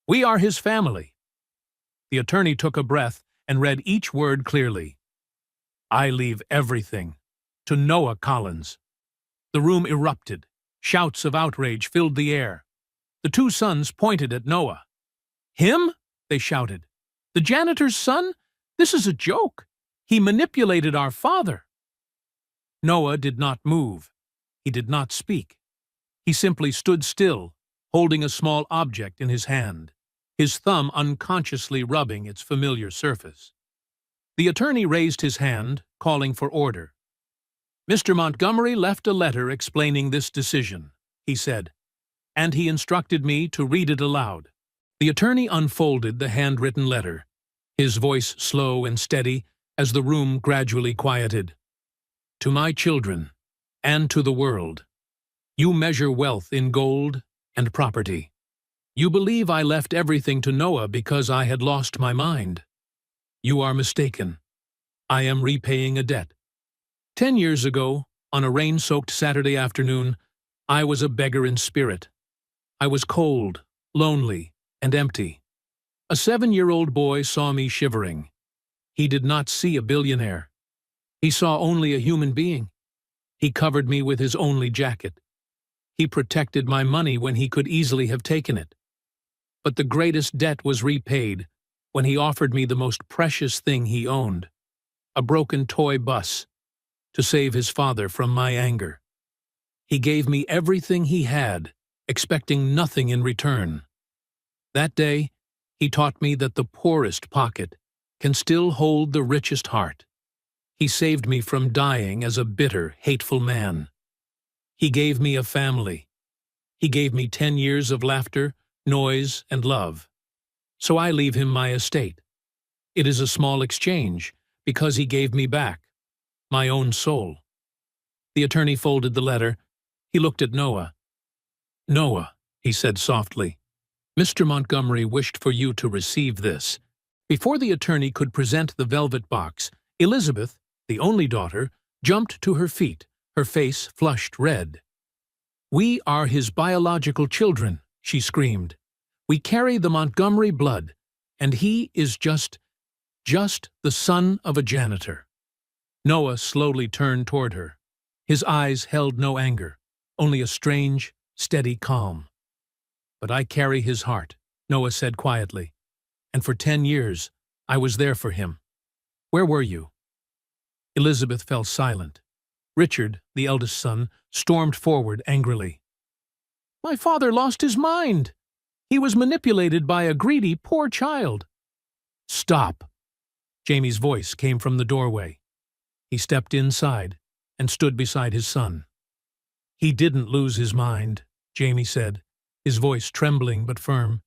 "We are his family." The attorney took a breath and read each word clearly. "I leave everything to Noah Collins." The room erupted. Shouts of outrage filled the air. The 2 sons pointed at Noah. "Him?" they shouted. "The janitor's son? This is a joke. He manipulated our father." Noah did not move. He did not speak. He simply stood still, holding a small object in his hand, his thumb unconsciously rubbing its familiar surface. The attorney raised his hand, calling for order. "Mr. Montgomery left a letter explaining this decision," he said, "and he instructed me to read it aloud." The attorney unfolded the handwritten letter, his voice slow and steady as the room gradually quieted. "To my children, and to the world, you measure wealth in gold and property. You believe I left everything to Noah because I had lost my mind. You are mistaken. I am repaying a debt. 10 years ago, on a rain-soaked Saturday afternoon, I was a beggar in spirit. I was cold, lonely, and empty. A 7-year-old boy saw me shivering. He did not see a billionaire. He saw only a human being. He covered me with his only jacket. He protected my money when he could easily have taken it. But the greatest debt was repaid when he offered me the most precious thing he owned, a broken toy bus, to save his father from my anger. He gave me everything he had, expecting nothing in return. That day, he taught me that the poorest pocket can still hold the richest heart. He saved me from dying as a bitter, hateful man. He gave me a family. He gave me 10 years of laughter, noise, and love. So I leave him my estate. It is a small exchange, because he gave me back my own soul." The attorney folded the letter. He looked at Noah. "Noah," he said softly, "Mr. Montgomery wished for you to receive this." Before the attorney could present the velvet box, Elizabeth, the only daughter, jumped to her feet, her face flushed red. "We are his biological children," she screamed. "We carry the Montgomery blood, and he is just the son of a janitor." Noah slowly turned toward her. His eyes held no anger, only a strange, steady calm. "But I carry his heart," Noah said quietly. "And for 10 years, I was there for him. Where were you?" Elizabeth fell silent. Richard, the eldest son, stormed forward angrily. "My father lost his mind. He was manipulated by a greedy, poor child." "Stop!" Jamie's voice came from the doorway. He stepped inside and stood beside his son. "He didn't lose his mind," Jamie said, his voice trembling but firm.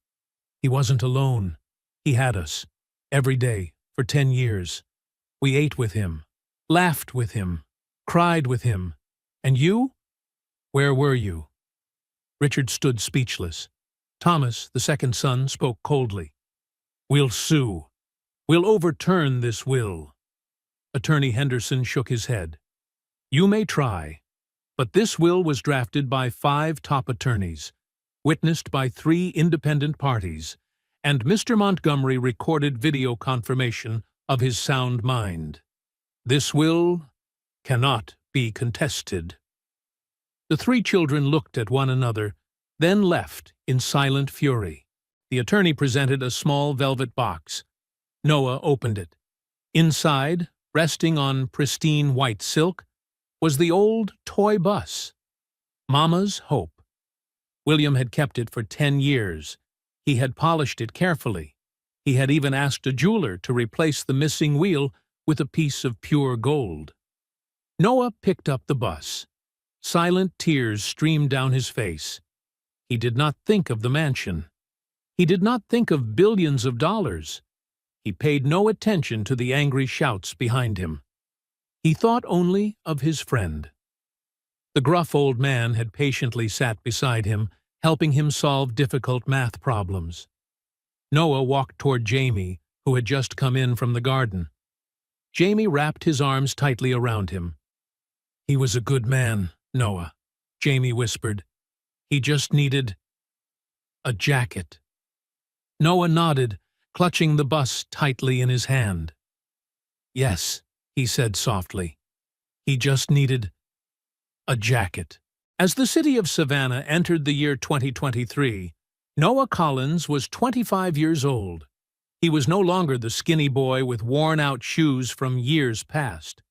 "He wasn't alone. He had us, every day, for 10 years. We ate with him, laughed with him, cried with him. And you? Where were you?" Richard stood speechless. Thomas, the second son, spoke coldly. "We'll sue. We'll overturn this will." Attorney Henderson shook his head. "You may try, but this will was drafted by 5 top attorneys, witnessed by 3 independent parties, and Mr. Montgomery recorded video confirmation of his sound mind. This will cannot be contested." The 3 children looked at one another, then left in silent fury. The attorney presented a small velvet box. Noah opened it. Inside, resting on pristine white silk, was the old toy bus. Mama's Hope. William had kept it for 10 years. He had polished it carefully. He had even asked a jeweler to replace the missing wheel with a piece of pure gold. Noah picked up the bus. Silent tears streamed down his face. He did not think of the mansion. He did not think of billions of dollars. He paid no attention to the angry shouts behind him. He thought only of his friend. The gruff old man had patiently sat beside him, helping him solve difficult math problems. Noah walked toward Jamie, who had just come in from the garden. Jamie wrapped his arms tightly around him. "He was a good man, Noah," Jamie whispered. "He just needed a jacket." Noah nodded, clutching the bus tightly in his hand. "Yes," he said softly. "He just needed a jacket." As the city of Savannah entered the year 2023, Noah Collins was 25 years old. He was no longer the skinny boy with worn-out shoes from years past.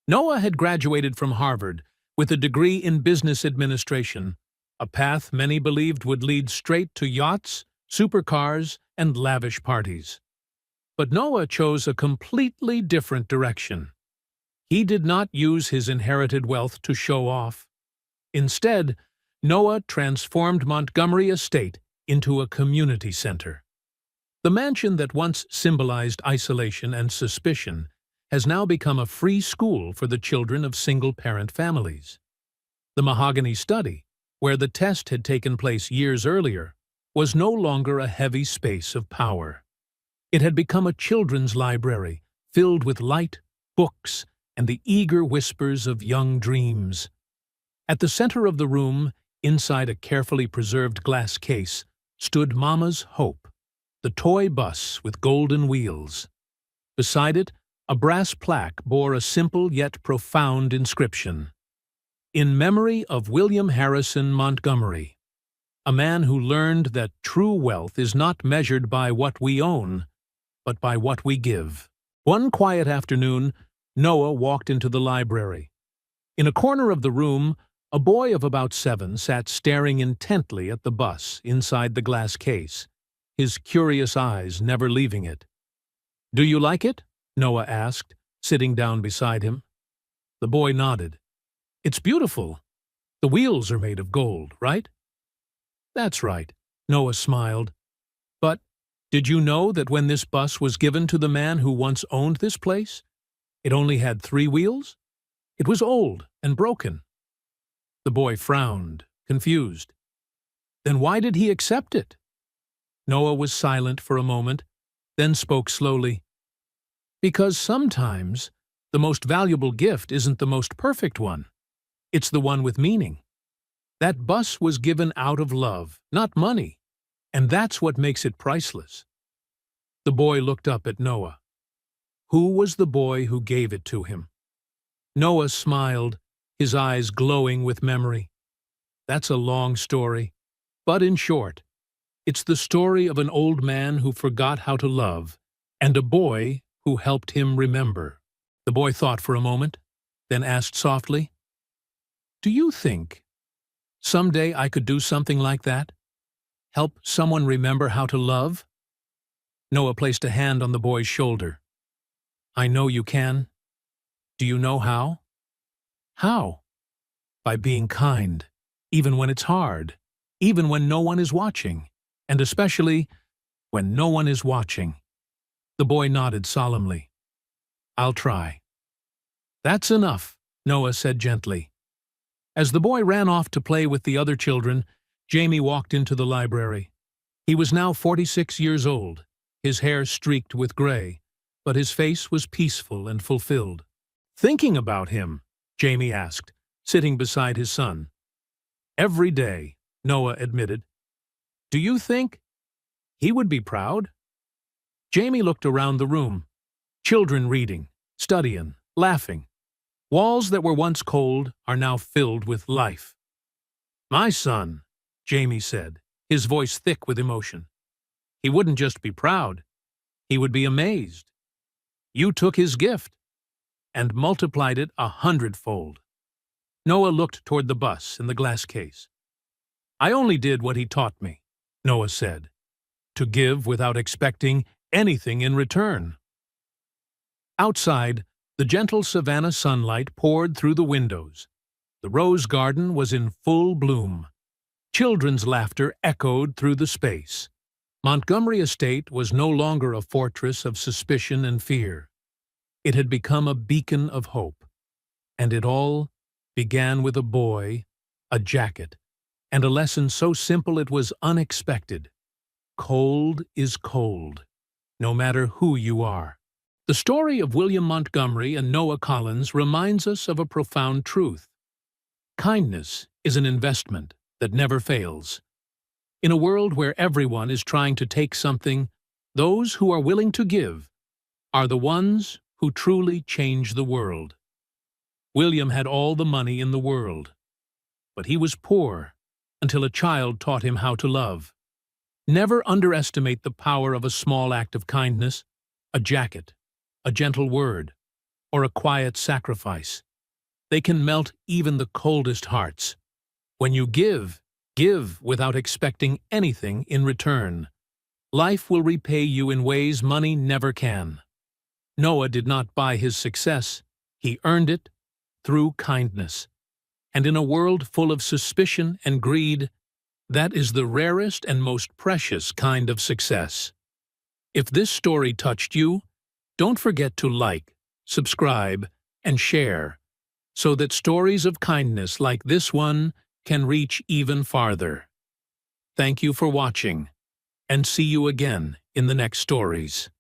Noah had graduated from Harvard with a degree in business administration, a path many believed would lead straight to yachts, supercars, and lavish parties. But Noah chose a completely different direction. He did not use his inherited wealth to show off. Instead, Noah transformed Montgomery Estate into a community center. The mansion that once symbolized isolation and suspicion has now become a free school for the children of single-parent families. The mahogany study, where the test had taken place years earlier, was no longer a heavy space of power. It had become a children's library filled with light, books, and the eager whispers of young dreams. At the center of the room, inside a carefully preserved glass case, stood Mama's Hope, the toy bus with golden wheels. Beside it, a brass plaque bore a simple yet profound inscription: "In memory of William Harrison Montgomery, a man who learned that true wealth is not measured by what we own, but by what we give." One quiet afternoon, Noah walked into the library. In a corner of the room, a boy of about 7 sat staring intently at the bus inside the glass case, his curious eyes never leaving it. "Do you like it?" Noah asked, sitting down beside him. The boy nodded. "It's beautiful. The wheels are made of gold, right? That's right, Noah smiled. But did you know that when this bus was given to the man who once owned this place, it only had 3 wheels? It was old and broken. The boy frowned, confused. Then why did he accept it? Noah was silent for a moment, then spoke slowly. Because sometimes the most valuable gift isn't the most perfect one. It's the one with meaning. That bus was given out of love, not money, and that's what makes it priceless. The boy looked up at Noah. Who was the boy who gave it to him? Noah smiled, his eyes glowing with memory. That's a long story, but in short, it's the story of an old man who forgot how to love, and a boy who helped him remember. The boy thought for a moment, then asked softly, "Do you think someday I could do something like that? Help someone remember how to love?" Noah placed a hand on the boy's shoulder. "I know you can. Do you know how?" "How?" "By being kind, even when it's hard, even when no one is watching, and especially when no one is watching." The boy nodded solemnly. "I'll try." "That's enough," Noah said gently. As the boy ran off to play with the other children, Jamie walked into the library. He was now 46 years old, his hair streaked with gray, but his face was peaceful and fulfilled. "Thinking about him?" Jamie asked, sitting beside his son. "Every day," Noah admitted. "Do you think he would be proud?" Jamie looked around the room. Children reading, studying, laughing. Walls that were once cold are now filled with life. "My son," Jamie said, his voice thick with emotion. "He wouldn't just be proud, he would be amazed. You took his gift and multiplied it 100-fold. Noah looked toward the bus in the glass case. "I only did what he taught me," Noah said, "to give without expecting anything in return." Outside, the gentle savanna sunlight poured through the windows. The rose garden was in full bloom. Children's laughter echoed through the space. Montgomery Estate was no longer a fortress of suspicion and fear. It had become a beacon of hope. And it all began with a boy, a jacket, and a lesson so simple it was unexpected. Cold is cold, no matter who you are. The story of William Montgomery and Noah Collins reminds us of a profound truth. Kindness is an investment that never fails. In a world where everyone is trying to take something, those who are willing to give are the ones who truly change the world. William had all the money in the world, but he was poor until a child taught him how to love. Never underestimate the power of a small act of kindness, a jacket, a gentle word, or a quiet sacrifice. They can melt even the coldest hearts. When you give without expecting anything in return. Life will repay you in ways money never can. Noah did not buy his success, he earned it through kindness. And in a world full of suspicion and greed, that is the rarest and most precious kind of success. If this story touched you, don't forget to like, subscribe, and share, so that stories of kindness like this one can reach even farther. Thank you for watching, and see you again in the next stories.